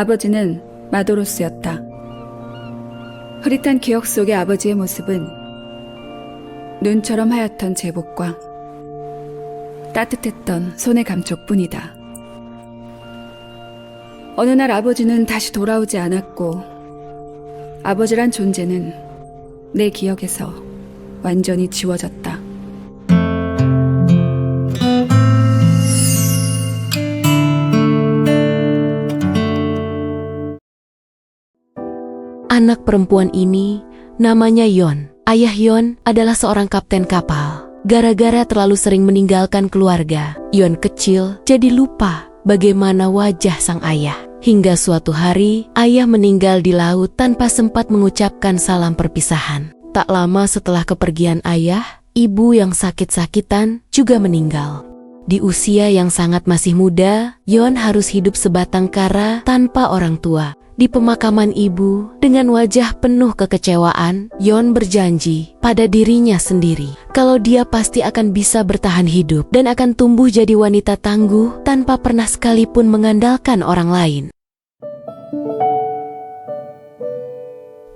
아버지는 마도로스였다. 흐릿한 기억 속의 아버지의 모습은 눈처럼 하얗던 제복과 따뜻했던 손의 감촉뿐이다. 어느 날 아버지는 다시 돌아오지 않았고 아버지란 존재는 내 기억에서 완전히 지워졌다. Anak perempuan ini namanya Yon. Ayah Yon adalah seorang kapten kapal. Gara-gara terlalu sering meninggalkan keluarga, Yon kecil jadi lupa bagaimana wajah sang ayah. Hingga suatu hari, ayah meninggal di laut tanpa sempat mengucapkan salam perpisahan. Tak lama setelah kepergian ayah, ibu yang sakit-sakitan juga meninggal. Di usia yang sangat masih muda, Yon harus hidup sebatang kara tanpa orang tua. Di pemakaman ibu, dengan wajah penuh kekecewaan, Yon berjanji pada dirinya sendiri kalau dia pasti akan bisa bertahan hidup dan akan tumbuh jadi wanita tangguh tanpa pernah sekalipun mengandalkan orang lain.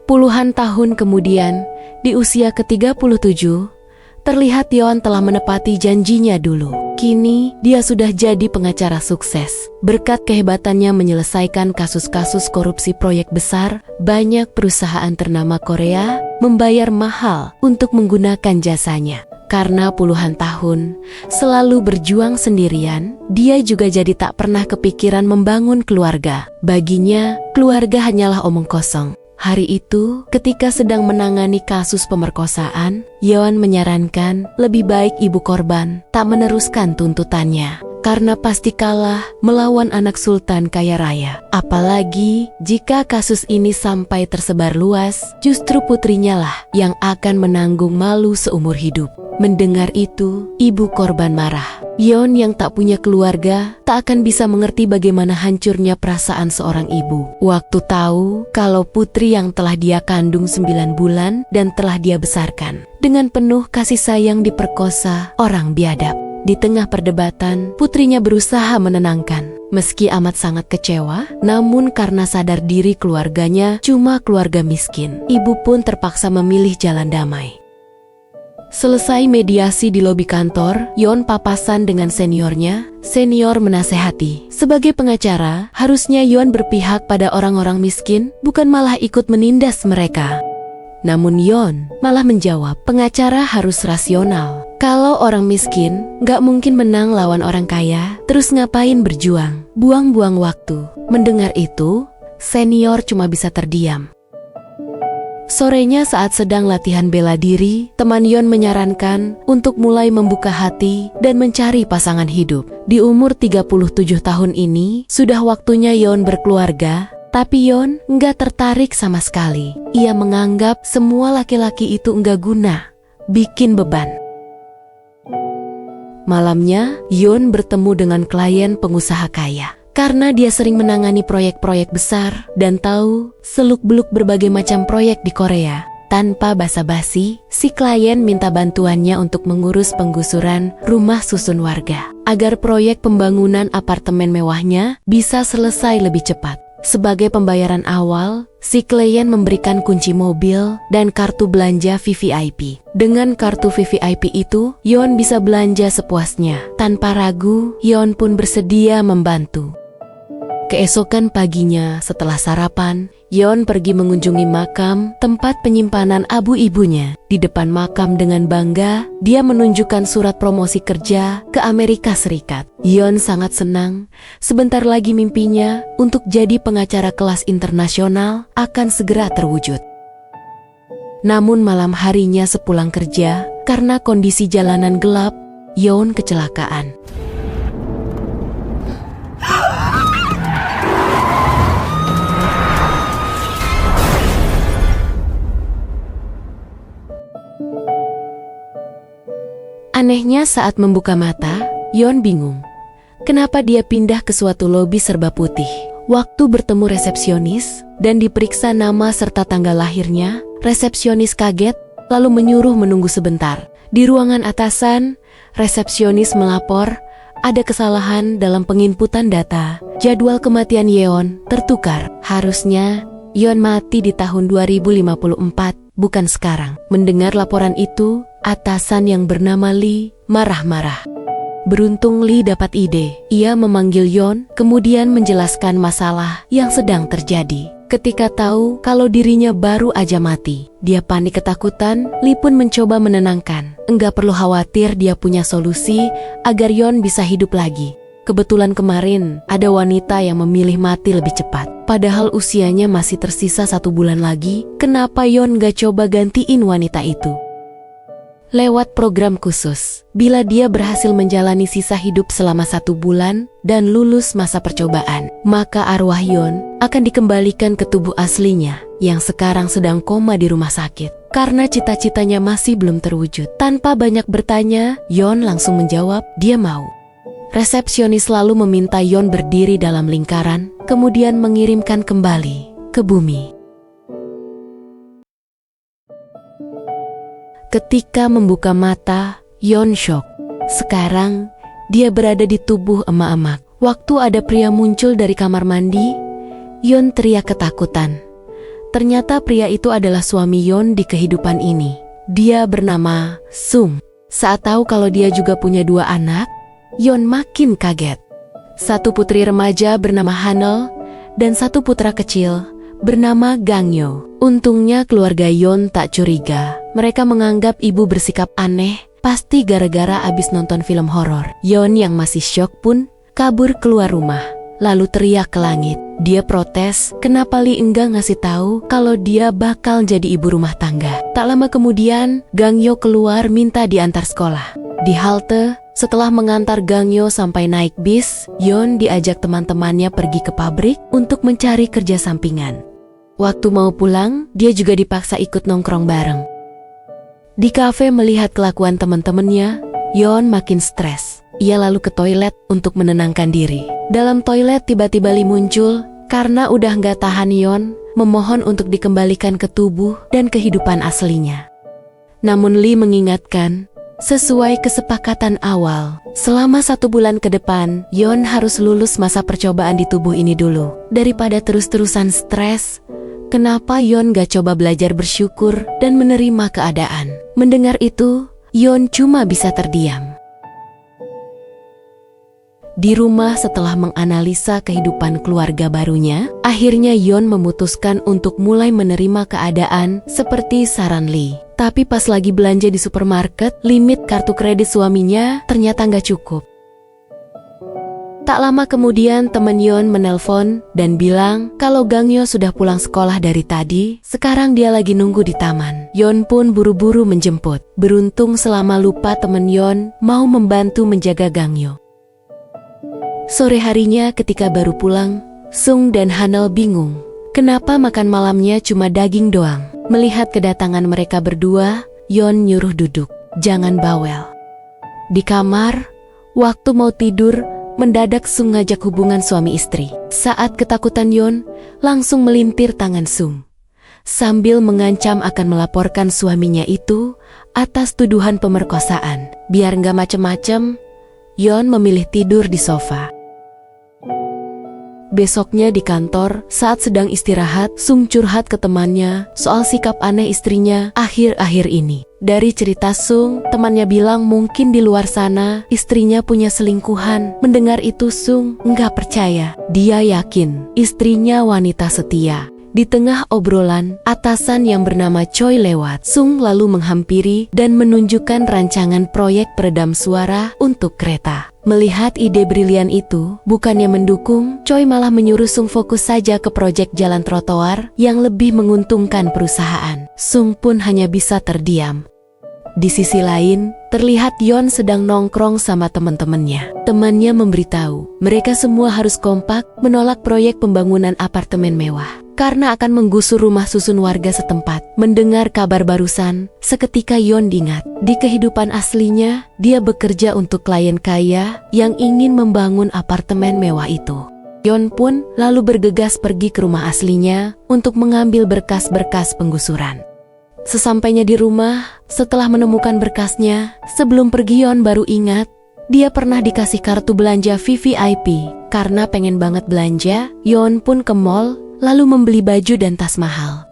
Puluhan tahun kemudian, di usia ke-37, terlihat Yon telah menepati janjinya dulu. Kini, dia sudah jadi pengacara sukses. Berkat kehebatannya menyelesaikan kasus-kasus korupsi proyek besar, banyak perusahaan ternama Korea membayar mahal untuk menggunakan jasanya. Karena puluhan tahun selalu berjuang sendirian, dia juga jadi tak pernah kepikiran membangun keluarga. Baginya, keluarga hanyalah omong kosong. Hari itu, ketika sedang menangani kasus pemerkosaan, Yon menyarankan lebih baik ibu korban tak meneruskan tuntutannya. Karena pasti kalah melawan anak sultan kaya raya. Apalagi jika kasus ini sampai tersebar luas, justru putrinya lah yang akan menanggung malu seumur hidup. Mendengar itu, ibu korban marah. Yon yang tak punya keluarga tak akan bisa mengerti bagaimana hancurnya perasaan seorang ibu. Waktu tahu kalau putri yang telah dia kandung 9 bulan dan telah dia besarkan dengan penuh kasih sayang diperkosa orang biadab. Di tengah perdebatan, putrinya berusaha menenangkan. Meski amat sangat kecewa, namun karena sadar diri keluarganya cuma keluarga miskin, ibu pun terpaksa memilih jalan damai. Selesai mediasi di lobi kantor, Yon papasan dengan seniornya. Senior menasehati, sebagai pengacara, harusnya Yon berpihak pada orang-orang miskin, bukan malah ikut menindas mereka. Namun Yon malah menjawab, pengacara harus rasional. Kalau orang miskin, gak mungkin menang lawan orang kaya, terus ngapain berjuang? Buang-buang waktu. Mendengar itu, senior cuma bisa terdiam. Sorenya saat sedang latihan bela diri, teman Yon menyarankan untuk mulai membuka hati dan mencari pasangan hidup. Di umur 37 tahun ini, sudah waktunya Yon berkeluarga, tapi Yon nggak tertarik sama sekali. Ia menganggap semua laki-laki itu nggak guna, bikin beban. Malamnya, Yon bertemu dengan klien pengusaha kaya. Karena dia sering menangani proyek-proyek besar dan tahu seluk-beluk berbagai macam proyek di Korea. Tanpa basa-basi, si klien minta bantuannya untuk mengurus penggusuran rumah susun warga, agar proyek pembangunan apartemen mewahnya bisa selesai lebih cepat. Sebagai pembayaran awal, si klien memberikan kunci mobil dan kartu belanja VVIP. Dengan kartu VVIP itu, Yon bisa belanja sepuasnya. Tanpa ragu, Yon pun bersedia membantu. Keesokan paginya, setelah sarapan, Yon pergi mengunjungi makam tempat penyimpanan abu ibunya. Di depan makam dengan bangga, dia menunjukkan surat promosi kerja ke Amerika Serikat. Yon sangat senang, sebentar lagi mimpinya untuk jadi pengacara kelas internasional akan segera terwujud. Namun malam harinya sepulang kerja, karena kondisi jalanan gelap, Yon kecelakaan. Anehnya saat membuka mata, Yon bingung. Kenapa dia pindah ke suatu lobi serba putih? Waktu bertemu resepsionis dan diperiksa nama serta tanggal lahirnya, resepsionis kaget lalu menyuruh menunggu sebentar. Di ruangan atasan, resepsionis melapor ada kesalahan dalam penginputan data. Jadwal kematian Yeon tertukar. Harusnya Yeon mati di tahun 2054, bukan sekarang. Mendengar laporan itu, atasan yang bernama Lee marah-marah. Beruntung Lee dapat ide. Ia memanggil Yeon, kemudian menjelaskan masalah yang sedang terjadi. Ketika tahu kalau dirinya baru aja mati, dia panik ketakutan. Lee pun mencoba menenangkan. Enggak perlu khawatir, dia punya solusi agar Yeon bisa hidup lagi. Kebetulan kemarin ada wanita yang memilih mati lebih cepat. Padahal usianya masih tersisa 1 bulan lagi. Kenapa Yeon gak coba gantiin wanita itu? Lewat program khusus, bila dia berhasil menjalani sisa hidup selama 1 bulan dan lulus masa percobaan, maka arwah Yeon akan dikembalikan ke tubuh aslinya yang sekarang sedang koma di rumah sakit. Karena cita-citanya masih belum terwujud. Tanpa banyak bertanya, Yeon langsung menjawab dia mau. Resepsionis lalu meminta Yeon berdiri dalam lingkaran, kemudian mengirimkan kembali ke bumi. Ketika membuka mata, Yeon shock. Sekarang, dia berada di tubuh emak-emak. Waktu ada pria muncul dari kamar mandi, Yeon teriak ketakutan. Ternyata pria itu adalah suami Yeon di kehidupan ini. Dia bernama Sung. Saat tahu kalau dia juga punya 2 anak, Yeon makin kaget. 1 putri remaja bernama Hanel dan 1 putra kecil bernama Gangyo. Untungnya keluarga Yeon tak curiga. Mereka menganggap ibu bersikap aneh, pasti gara-gara abis nonton film horor. Yeon yang masih syok pun kabur keluar rumah, lalu teriak ke langit. Dia protes, kenapa Lee enggak ngasih tahu kalau dia bakal jadi ibu rumah tangga. Tak lama kemudian, Gangyo keluar minta diantar sekolah. Di halte, setelah mengantar Gangyo sampai naik bis, Yeon diajak teman-temannya pergi ke pabrik untuk mencari kerja sampingan. Waktu mau pulang, dia juga dipaksa ikut nongkrong bareng. Di kafe melihat kelakuan teman-temannya, Yeon makin stres. Ia lalu ke toilet untuk menenangkan diri. Dalam toilet tiba-tiba Lee muncul. Karena udah nggak tahan, Yeon memohon untuk dikembalikan ke tubuh dan kehidupan aslinya. Namun Lee mengingatkan, sesuai kesepakatan awal, selama 1 bulan ke depan, Yeon harus lulus masa percobaan di tubuh ini dulu. Daripada terus-terusan stres, kenapa Yeon gak coba belajar bersyukur dan menerima keadaan? Mendengar itu, Yeon cuma bisa terdiam. Di rumah setelah menganalisa kehidupan keluarga barunya, akhirnya Yeon memutuskan untuk mulai menerima keadaan seperti saran Lee. Tapi pas lagi belanja di supermarket, limit kartu kredit suaminya ternyata gak cukup. Tak lama kemudian teman Yeon menelpon dan bilang kalau Gangyo sudah pulang sekolah dari tadi, sekarang dia lagi nunggu di taman. Yeon pun buru-buru menjemput. Beruntung selama lupa teman Yeon mau membantu menjaga Gangyo. Sore harinya ketika baru pulang, Sung dan Hanel bingung. Kenapa makan malamnya cuma daging doang? Melihat kedatangan mereka berdua, Yeon nyuruh duduk. Jangan bawel. Di kamar, waktu mau tidur, mendadak Sung ngajak hubungan suami istri. Saat ketakutan Yeon langsung melintir tangan Sung, sambil mengancam akan melaporkan suaminya itu atas tuduhan pemerkosaan. Biar nggak macem-macem, Yeon memilih tidur di sofa. Besoknya di kantor, saat sedang istirahat, Sung curhat ke temannya soal sikap aneh istrinya akhir-akhir ini. Dari cerita Sung, temannya bilang mungkin di luar sana istrinya punya selingkuhan. Mendengar itu Sung nggak percaya. Dia yakin istrinya wanita setia. Di tengah obrolan, atasan yang bernama Choi lewat. Sung lalu menghampiri dan menunjukkan rancangan proyek peredam suara untuk kereta. Melihat ide brilian itu, bukannya mendukung, Choi malah menyuruh Sung fokus saja ke proyek jalan trotoar yang lebih menguntungkan perusahaan. Sung pun hanya bisa terdiam. Di sisi lain, terlihat Yeon sedang nongkrong sama teman-temannya. Temannya memberitahu, mereka semua harus kompak menolak proyek pembangunan apartemen mewah karena akan menggusur rumah susun warga setempat. Mendengar kabar barusan, seketika Yeon diingat. Di kehidupan aslinya, dia bekerja untuk klien kaya yang ingin membangun apartemen mewah itu. Yeon pun lalu bergegas pergi ke rumah aslinya untuk mengambil berkas-berkas penggusuran. Sesampainya di rumah, setelah menemukan berkasnya, sebelum pergi Yeon baru ingat dia pernah dikasih kartu belanja VVIP. Karena pengen banget belanja, Yeon pun ke mall, lalu membeli baju dan tas mahal.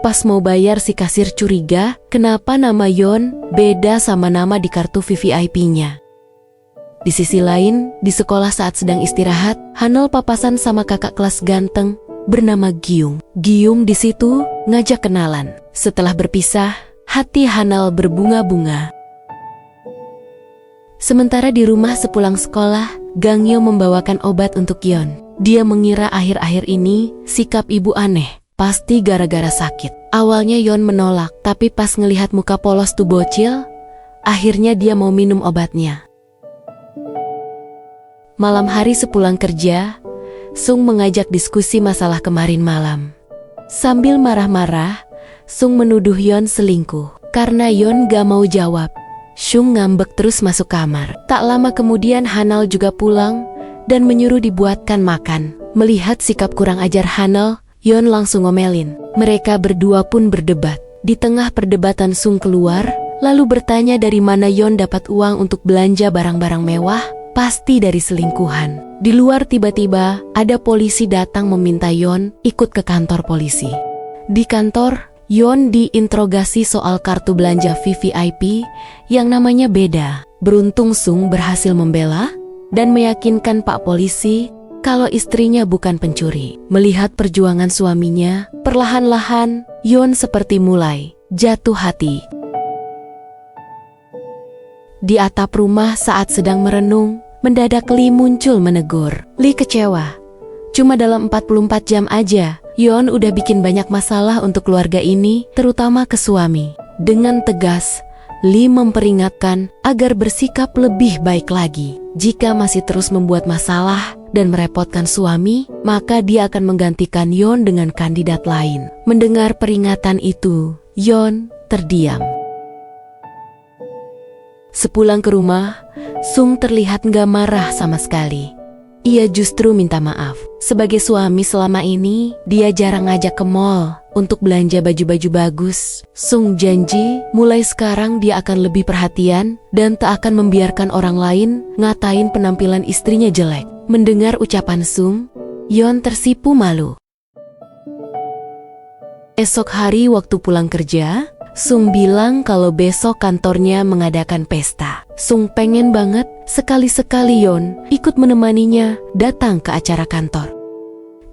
Pas mau bayar si kasir curiga, kenapa nama Yeon beda sama nama di kartu VVIP-nya. Di sisi lain, di sekolah saat sedang istirahat, Hanol papasan sama kakak kelas ganteng bernama Gyung. Gyung di situ ngajak kenalan. Setelah berpisah, hati Hanol berbunga-bunga. Sementara di rumah sepulang sekolah, Gangyo membawakan obat untuk Yeon. Dia mengira akhir-akhir ini sikap ibu aneh, pasti gara-gara sakit. Awalnya Yeon menolak, tapi pas ngelihat muka polos tuh bocil, akhirnya dia mau minum obatnya. Malam hari sepulang kerja, Sung mengajak diskusi masalah kemarin malam. Sambil marah-marah, Sung menuduh Yeon selingkuh. Karena Yeon gak mau jawab, Sung ngambek terus masuk kamar. Tak lama kemudian Hanal juga pulang dan menyuruh dibuatkan makan. Melihat sikap kurang ajar Hanal, Yeon langsung ngomelin. Mereka berdua pun berdebat. Di tengah perdebatan Sung keluar, lalu bertanya dari mana Yeon dapat uang untuk belanja barang-barang mewah. Pasti dari selingkuhan. Di luar tiba-tiba ada polisi datang meminta Yeon ikut ke kantor polisi. Di kantor, Yeon diinterogasi soal kartu belanja VVIP yang namanya beda. Beruntung Sung berhasil membela dan meyakinkan Pak Polisi kalau istrinya bukan pencuri. Melihat perjuangan suaminya, perlahan-lahan Yeon seperti mulai jatuh hati. Di atap rumah saat sedang merenung, mendadak Lee muncul menegur. Lee kecewa. Cuma dalam 44 jam aja, Yeon udah bikin banyak masalah untuk keluarga ini, terutama ke suami. Dengan tegas, Lee memperingatkan agar bersikap lebih baik lagi. Jika masih terus membuat masalah dan merepotkan suami, maka dia akan menggantikan Yeon dengan kandidat lain. Mendengar peringatan itu, Yeon terdiam. Sepulang ke rumah, Sung terlihat gak marah sama sekali. Ia justru minta maaf. Sebagai suami selama ini, dia jarang ngajak ke mall untuk belanja baju-baju bagus. Sung janji mulai sekarang dia akan lebih perhatian dan tak akan membiarkan orang lain ngatain penampilan istrinya jelek. Mendengar ucapan Sung, Yeon tersipu malu. Esok hari waktu pulang kerja, Sung bilang kalau besok kantornya mengadakan pesta. Sung pengen banget sekali-sekali Yeon ikut menemaninya datang ke acara kantor.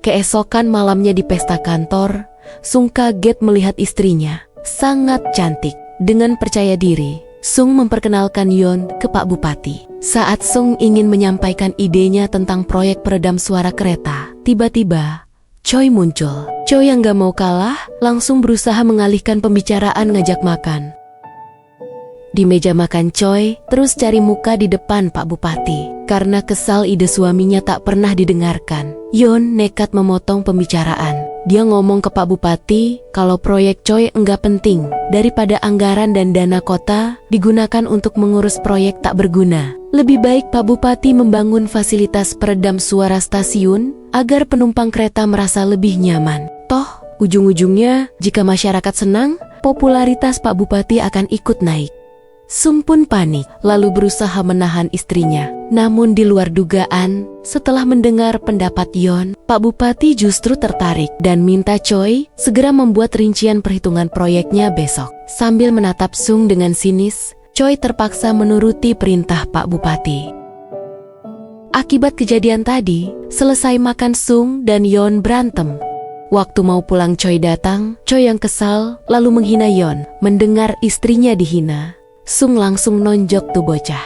Keesokan malamnya di pesta kantor, Sung kaget melihat istrinya, sangat cantik. Dengan percaya diri, Sung memperkenalkan Yeon ke Pak Bupati. Saat Sung ingin menyampaikan idenya tentang proyek peredam suara kereta, tiba-tiba Choi muncul. Choi yang gak mau kalah, langsung berusaha mengalihkan pembicaraan ngajak makan. Di meja makan Choi terus cari muka di depan Pak Bupati. Karena kesal ide suaminya tak pernah didengarkan, Yeon nekat memotong pembicaraan. Dia ngomong ke Pak Bupati kalau proyek Choi enggak penting. Daripada anggaran dan dana kota digunakan untuk mengurus proyek tak berguna, lebih baik Pak Bupati membangun fasilitas peredam suara stasiun agar penumpang kereta merasa lebih nyaman. Toh, ujung-ujungnya jika masyarakat senang, popularitas Pak Bupati akan ikut naik. Sung pun panik, lalu berusaha menahan istrinya. Namun di luar dugaan, setelah mendengar pendapat Yeon, Pak Bupati justru tertarik dan minta Choi segera membuat rincian perhitungan proyeknya besok. Sambil menatap Sung dengan sinis, Choi terpaksa menuruti perintah Pak Bupati. Akibat kejadian tadi, selesai makan Sung dan Yeon berantem. Waktu mau pulang Choi datang, Choi yang kesal lalu menghina Yeon. Mendengar istrinya dihina, Sung langsung nonjok tuh bocah.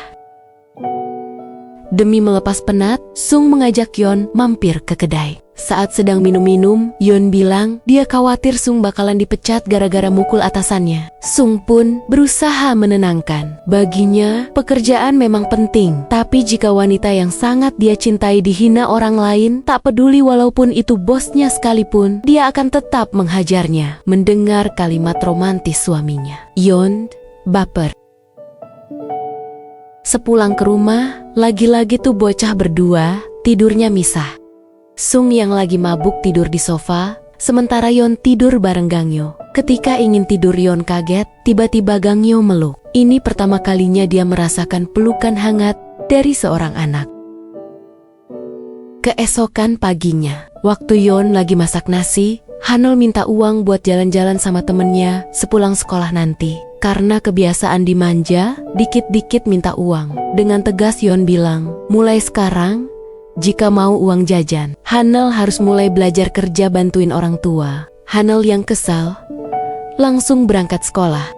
Demi melepas penat, Sung mengajak Yeon mampir ke kedai. Saat sedang minum-minum, Yeon bilang dia khawatir Sung bakalan dipecat gara-gara mukul atasannya. Sung pun berusaha menenangkan. Baginya, pekerjaan memang penting. Tapi jika wanita yang sangat dia cintai dihina orang lain, tak peduli walaupun itu bosnya sekalipun, dia akan tetap menghajarnya. Mendengar kalimat romantis suaminya, Yeon baper. Sepulang ke rumah, lagi-lagi tuh bocah berdua tidurnya misah. Sung yang lagi mabuk tidur di sofa, sementara Yeon tidur bareng Gangyo. Ketika ingin tidur Yeon kaget, tiba-tiba Gangyo meluk. Ini pertama kalinya dia merasakan pelukan hangat dari seorang anak. Keesokan paginya, waktu Yeon lagi masak nasi, Hanul minta uang buat jalan-jalan sama temennya sepulang sekolah nanti. Karena kebiasaan dimanja, dikit-dikit minta uang. Dengan tegas Yeon bilang, mulai sekarang, jika mau uang jajan, Hanul harus mulai belajar kerja bantuin orang tua. Hanul yang kesal, langsung berangkat sekolah.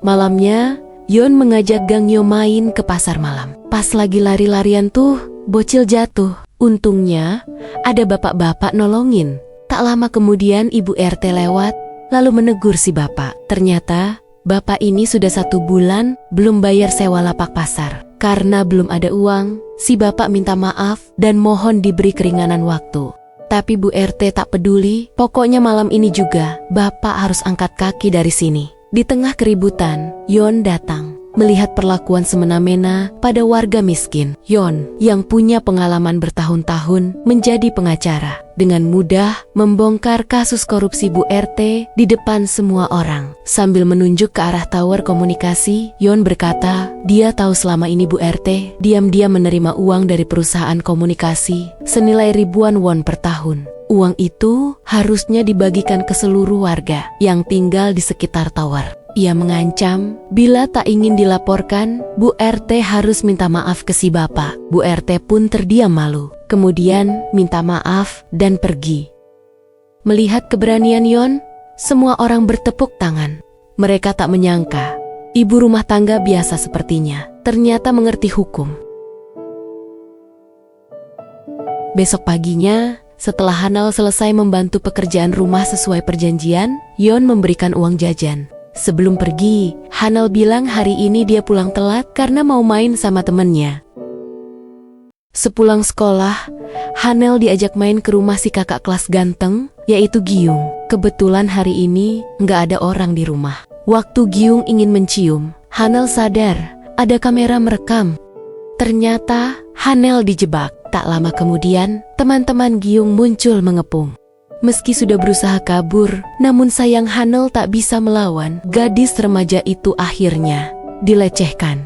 Malamnya, Yeon mengajak Gang Yo main ke pasar malam. Pas lagi lari-larian tuh, bocil jatuh. Untungnya, ada bapak-bapak nolongin. Tak lama kemudian Ibu RT lewat, lalu menegur si bapak. Ternyata, bapak ini sudah 1 bulan belum bayar sewa lapak pasar. Karena belum ada uang, si bapak minta maaf dan mohon diberi keringanan waktu. Tapi Bu RT tak peduli, pokoknya malam ini juga, bapak harus angkat kaki dari sini. Di tengah keributan, Yeon datang. Melihat perlakuan semena-mena pada warga miskin, Yeon yang punya pengalaman bertahun-tahun menjadi pengacara, dengan mudah membongkar kasus korupsi Bu RT di depan semua orang. Sambil menunjuk ke arah tower komunikasi, Yeon berkata, dia tahu selama ini Bu RT diam-diam menerima uang dari perusahaan komunikasi senilai ribuan won per tahun. Uang itu harusnya dibagikan ke seluruh warga yang tinggal di sekitar tower. Ia mengancam, bila tak ingin dilaporkan, Bu RT harus minta maaf ke si bapak. Bu RT pun terdiam malu, kemudian minta maaf dan pergi. Melihat keberanian Yeon, semua orang bertepuk tangan. Mereka tak menyangka, ibu rumah tangga biasa sepertinya, ternyata mengerti hukum. Besok paginya, setelah Hanul selesai membantu pekerjaan rumah sesuai perjanjian, Yeon memberikan uang jajan. Sebelum pergi, Hanul bilang hari ini dia pulang telat karena mau main sama temennya. Sepulang sekolah, Hanul diajak main ke rumah si kakak kelas ganteng, yaitu Gyung. Kebetulan hari ini nggak ada orang di rumah. Waktu Gyung ingin mencium, Hanul sadar ada kamera merekam. Ternyata Hanul dijebak. Tak lama kemudian, teman-teman Gyung muncul mengepung. Meski sudah berusaha kabur, namun sayang Hanul tak bisa melawan. Gadis remaja itu akhirnya dilecehkan.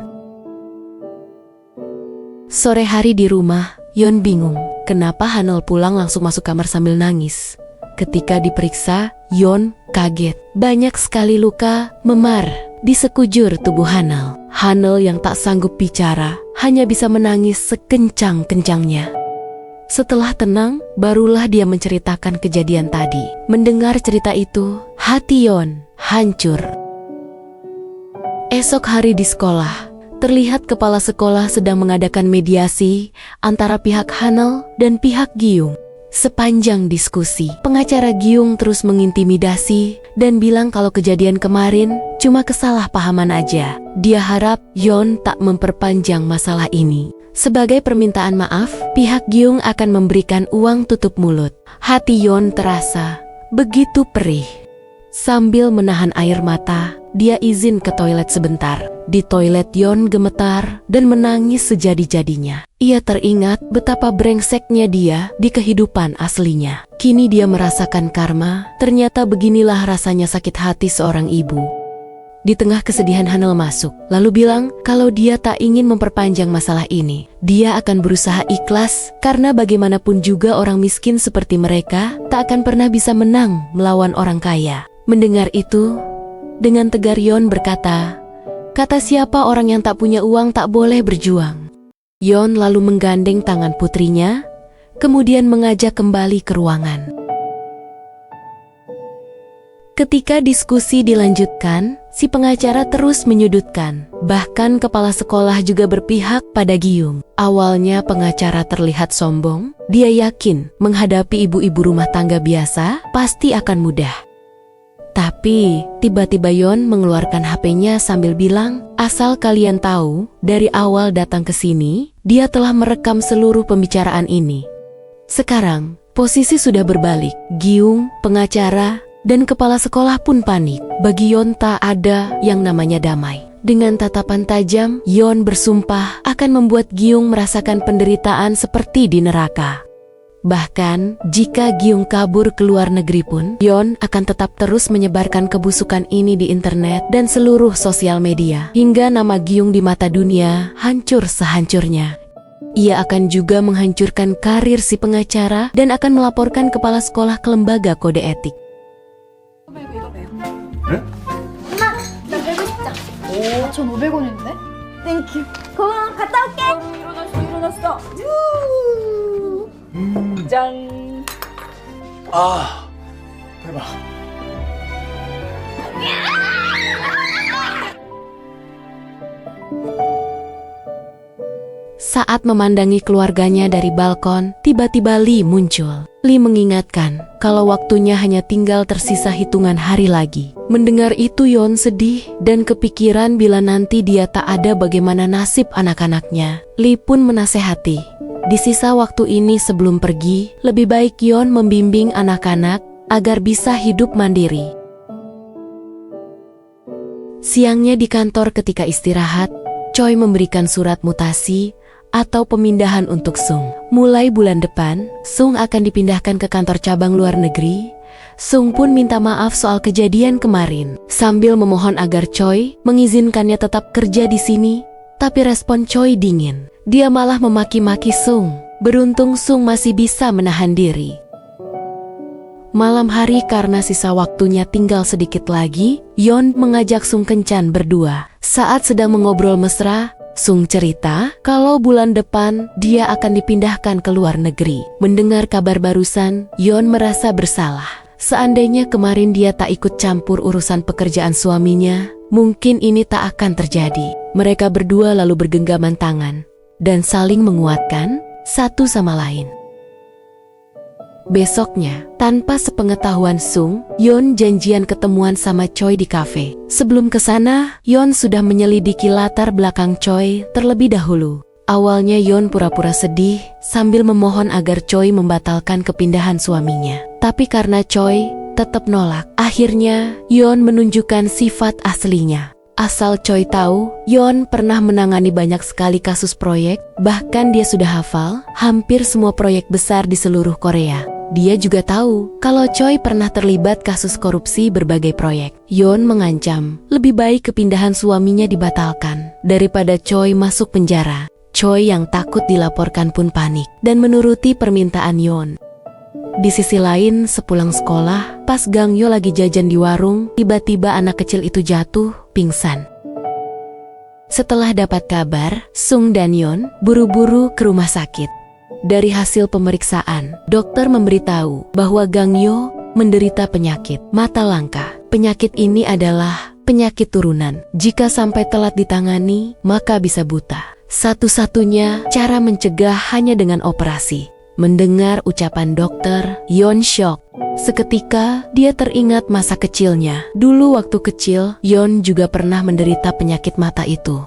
Sore hari di rumah, Yeon bingung kenapa Hanul pulang langsung masuk kamar sambil nangis. Ketika diperiksa, Yeon kaget. Banyak sekali luka memar di sekujur tubuh Hanul. Hanul yang tak sanggup bicara, hanya bisa menangis sekencang-kencangnya. Setelah tenang, barulah dia menceritakan kejadian tadi. Mendengar cerita itu, hati Yeon hancur. Esok hari di sekolah, terlihat kepala sekolah sedang mengadakan mediasi antara pihak Hanul dan pihak Gyung. Sepanjang diskusi, pengacara Gyung terus mengintimidasi dan bilang kalau kejadian kemarin cuma kesalahpahaman aja. Dia harap Yeon tak memperpanjang masalah ini. Sebagai permintaan maaf, pihak Gyung akan memberikan uang tutup mulut. Hati Yeon terasa begitu perih. Sambil menahan air mata, dia izin ke toilet sebentar. Di toilet Yeon gemetar dan menangis sejadi-jadinya. Ia teringat betapa brengseknya dia di kehidupan aslinya. Kini dia merasakan karma, ternyata beginilah rasanya sakit hati seorang ibu. Di tengah kesedihan Hanul masuk, lalu bilang kalau dia tak ingin memperpanjang masalah ini. Dia akan berusaha ikhlas, karena bagaimanapun juga orang miskin seperti mereka tak akan pernah bisa menang melawan orang kaya. Mendengar itu, dengan tegar Yeon berkata, kata siapa orang yang tak punya uang tak boleh berjuang. Yeon lalu menggandeng tangan putrinya, kemudian mengajak kembali ke ruangan. Ketika diskusi dilanjutkan, si pengacara terus menyudutkan. Bahkan kepala sekolah juga berpihak pada Gyung. Awalnya pengacara terlihat sombong. Dia yakin menghadapi ibu-ibu rumah tangga biasa pasti akan mudah. Tapi tiba-tiba Yeon mengeluarkan HP-nya sambil bilang, asal kalian tahu, dari awal datang ke sini, dia telah merekam seluruh pembicaraan ini. Sekarang, posisi sudah berbalik. Gyung, pengacara, dan kepala sekolah pun panik. Bagi Yeon tak ada yang namanya damai. Dengan tatapan tajam, Yeon bersumpah akan membuat Gyung merasakan penderitaan seperti di neraka. Bahkan, jika Gyung kabur ke luar negeri pun, Yeon akan tetap terus menyebarkan kebusukan ini di internet dan seluruh sosial media. Hingga nama Gyung di mata dunia hancur sehancurnya. Ia akan juga menghancurkan karir si pengacara dan akan melaporkan kepala sekolah ke lembaga kode etik. 나 들고 싶자. 오, 전 500원인데? 땡큐. 그럼 갔다 올게. 일어났어. 짠. 아, 대박. Saat memandangi keluarganya dari balkon, tiba-tiba Lee muncul. Lee mengingatkan kalau waktunya hanya tinggal tersisa hitungan hari lagi. Mendengar itu Yeon sedih dan kepikiran bila nanti dia tak ada bagaimana nasib anak-anaknya. Lee pun menasehati, di sisa waktu ini sebelum pergi, lebih baik Yeon membimbing anak-anak agar bisa hidup mandiri. Siangnya di kantor ketika istirahat, Choi memberikan surat mutasi atau pemindahan untuk Sung. Mulai bulan depan, Sung akan dipindahkan ke kantor cabang luar negeri. Sung pun minta maaf soal kejadian kemarin, sambil memohon agar Choi mengizinkannya tetap kerja di sini. Tapi respon Choi dingin. Dia malah memaki-maki Sung. Beruntung Sung masih bisa menahan diri. Malam hari karena sisa waktunya tinggal sedikit lagi, Yeon mengajak Sung kencan berdua. Saat sedang mengobrol mesra, Sung cerita kalau bulan depan dia akan dipindahkan ke luar negeri. Mendengar kabar barusan, Yeon merasa bersalah. Seandainya kemarin dia tak ikut campur urusan pekerjaan suaminya, mungkin ini tak akan terjadi. Mereka berdua lalu bergenggaman tangan dan saling menguatkan satu sama lain. Besoknya, tanpa sepengetahuan Sung, Yeon janjian ketemuan sama Choi di kafe. Sebelum ke sana, Yeon sudah menyelidiki latar belakang Choi terlebih dahulu. Awalnya Yeon pura-pura sedih sambil memohon agar Choi membatalkan kepindahan suaminya. Tapi karena Choi tetap nolak, akhirnya Yeon menunjukkan sifat aslinya. Asal Choi tahu, Yeon pernah menangani banyak sekali kasus proyek, bahkan dia sudah hafal hampir semua proyek besar di seluruh Korea. Dia juga tahu kalau Choi pernah terlibat kasus korupsi berbagai proyek. Yeon mengancam, lebih baik kepindahan suaminya dibatalkan daripada Choi masuk penjara. Choi yang takut dilaporkan pun panik dan menuruti permintaan Yeon. Di sisi lain, sepulang sekolah, pas Gang Yo lagi jajan di warung, tiba-tiba anak kecil itu jatuh, pingsan. Setelah dapat kabar, Sung dan Yeon buru-buru ke rumah sakit. Dari hasil pemeriksaan, dokter memberitahu bahwa Gang Yo menderita penyakit mata langka. Penyakit ini adalah penyakit turunan. Jika sampai telat ditangani, maka bisa buta. Satu-satunya cara mencegah hanya dengan operasi. Mendengar ucapan dokter, Yeon syok. Seketika, dia teringat masa kecilnya. Dulu waktu kecil, Yeon juga pernah menderita penyakit mata itu.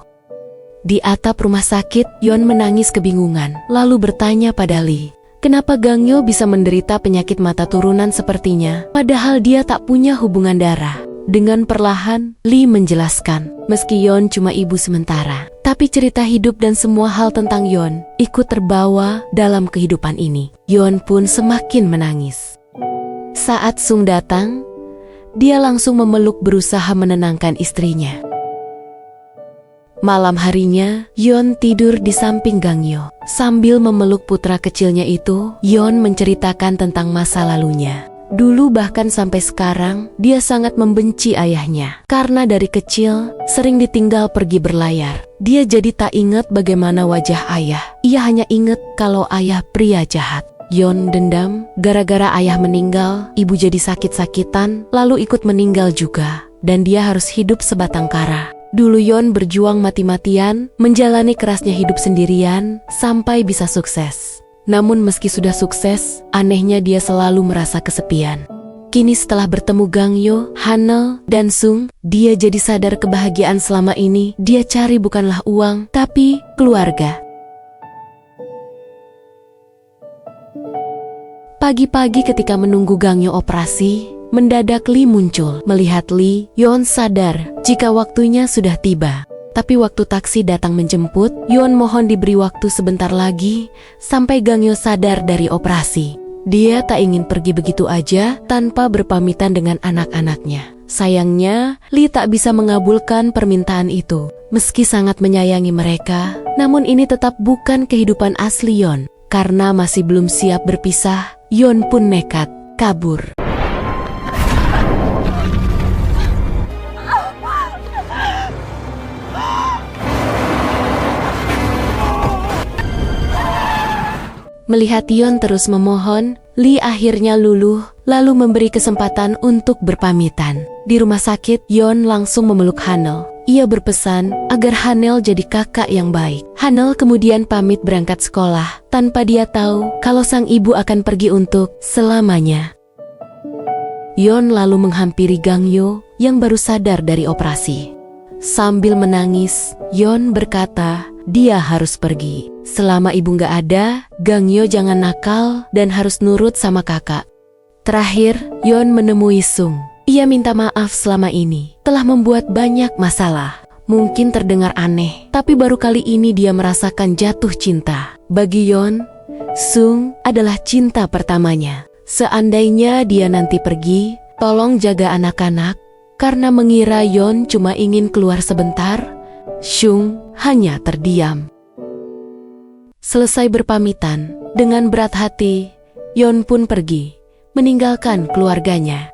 Di atap rumah sakit, Yeon menangis kebingungan, lalu bertanya pada Lee, kenapa Gang Yo bisa menderita penyakit mata turunan sepertinya, padahal dia tak punya hubungan darah. Dengan perlahan, Lee menjelaskan, meski Yeon cuma ibu sementara, tapi cerita hidup dan semua hal tentang Yeon ikut terbawa dalam kehidupan ini. Yeon pun semakin menangis. Saat Sung datang, dia langsung memeluk berusaha menenangkan istrinya. Malam harinya, Yeon tidur di samping Gang Yo. Sambil memeluk putra kecilnya itu, Yeon menceritakan tentang masa lalunya. Dulu bahkan sampai sekarang, dia sangat membenci ayahnya. Karena dari kecil, sering ditinggal pergi berlayar. Dia jadi tak ingat bagaimana wajah ayah. Ia hanya ingat kalau ayah pria jahat. Yeon dendam, gara-gara ayah meninggal, ibu jadi sakit-sakitan, lalu ikut meninggal juga. Dan dia harus hidup sebatang kara. Dulu Yeon berjuang mati-matian, menjalani kerasnya hidup sendirian, sampai bisa sukses. Namun meski sudah sukses, anehnya dia selalu merasa kesepian. Kini setelah bertemu Gang Yo, Hanel, dan Sung, dia jadi sadar kebahagiaan selama ini dia cari bukanlah uang, tapi keluarga. Pagi-pagi ketika menunggu Gang Yo operasi, mendadak Lee muncul. Melihat Lee, Yeon sadar jika waktunya sudah tiba. Tapi waktu taksi datang menjemput, Yeon mohon diberi waktu sebentar lagi sampai Gangyo sadar dari operasi. Dia tak ingin pergi begitu aja tanpa berpamitan dengan anak-anaknya. Sayangnya, Lee tak bisa mengabulkan permintaan itu. Meski sangat menyayangi mereka, namun ini tetap bukan kehidupan asli Yeon. Karena masih belum siap berpisah, Yeon pun nekat kabur. Melihat Yeon terus memohon, Lee akhirnya luluh, lalu memberi kesempatan untuk berpamitan. Di rumah sakit, Yeon langsung memeluk Hanel. Ia berpesan agar Hanel jadi kakak yang baik. Hanel kemudian pamit berangkat sekolah, tanpa dia tahu kalau sang ibu akan pergi untuk selamanya. Yeon lalu menghampiri Gangyo yang baru sadar dari operasi. Sambil menangis, Yeon berkata, dia harus pergi. Selama ibu nggak ada, Gangyo jangan nakal dan harus nurut sama kakak. Terakhir, Yeon menemui Sung. Ia minta maaf selama ini, telah membuat banyak masalah. Mungkin terdengar aneh, tapi baru kali ini dia merasakan jatuh cinta. Bagi Yeon, Sung adalah cinta pertamanya. Seandainya dia nanti pergi, tolong jaga anak-anak, karena mengira Yeon cuma ingin keluar sebentar, Sung hanya terdiam. Selesai berpamitan, dengan berat hati, Yeon pun pergi, meninggalkan keluarganya.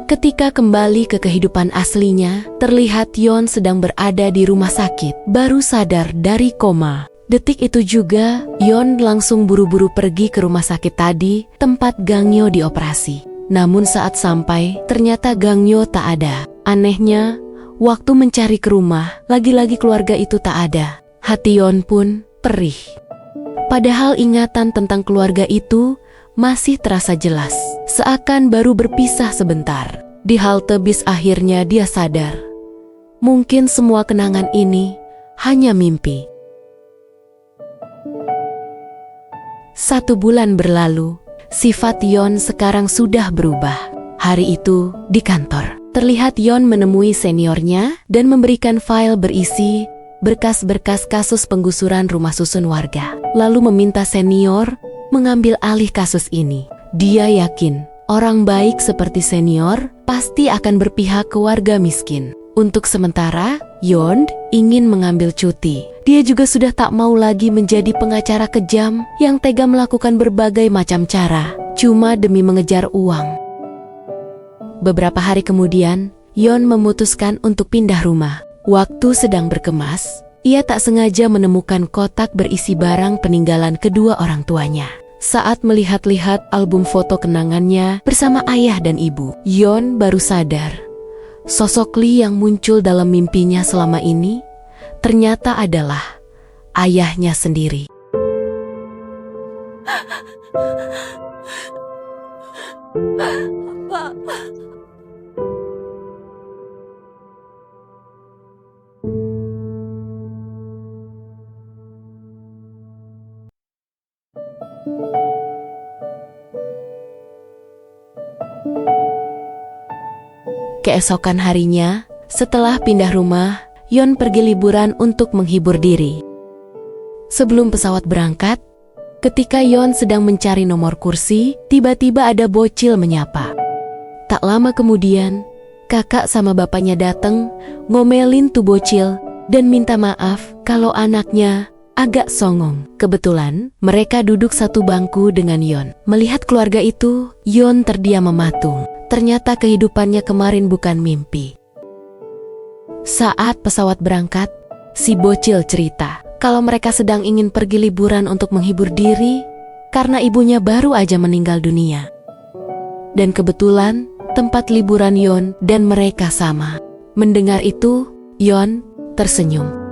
Ketika kembali ke kehidupan aslinya, terlihat Yeon sedang berada di rumah sakit, baru sadar dari koma. Detik itu juga, Yeon langsung buru-buru pergi ke rumah sakit tadi, tempat Gangyo dioperasi. Namun saat sampai, ternyata Gangyo tak ada. Anehnya, waktu mencari ke rumah, lagi-lagi keluarga itu tak ada. Hati Yeon pun perih. Padahal ingatan tentang keluarga itu masih terasa jelas, seakan baru berpisah sebentar. Di halte bis akhirnya dia sadar. Mungkin semua kenangan ini hanya mimpi. 1 bulan berlalu, sifat Yeon sekarang sudah berubah. Hari itu, di kantor, terlihat Yeon menemui seniornya dan memberikan file berisi berkas-berkas kasus penggusuran rumah susun warga. Lalu meminta senior mengambil alih kasus ini. Dia yakin orang baik seperti senior pasti akan berpihak ke warga miskin. Untuk sementara, Yeon ingin mengambil cuti. Dia juga sudah tak mau lagi menjadi pengacara kejam yang tega melakukan berbagai macam cara, cuma demi mengejar uang. Beberapa hari kemudian, Yeon memutuskan untuk pindah rumah. Waktu sedang berkemas, ia tak sengaja menemukan kotak berisi barang peninggalan kedua orang tuanya. Saat melihat-lihat album foto kenangannya bersama ayah dan ibu, Yeon baru sadar. Sosok Lee yang muncul dalam mimpinya selama ini ternyata adalah ayahnya sendiri. Keesokan harinya, setelah pindah rumah, Yeon pergi liburan untuk menghibur diri. Sebelum pesawat berangkat, ketika Yeon sedang mencari nomor kursi, tiba-tiba ada bocil menyapa. Tak lama kemudian, kakak sama bapaknya datang, ngomelin tuh bocil, dan minta maaf kalau anaknya agak songong. Kebetulan, mereka duduk satu bangku dengan Yeon. Melihat keluarga itu, Yeon terdiam mematung. Ternyata kehidupannya kemarin bukan mimpi. Saat pesawat berangkat, si bocil cerita kalau mereka sedang ingin pergi liburan untuk menghibur diri karena ibunya baru aja meninggal dunia. Dan kebetulan tempat liburan Yeon dan mereka sama. Mendengar itu, Yeon tersenyum.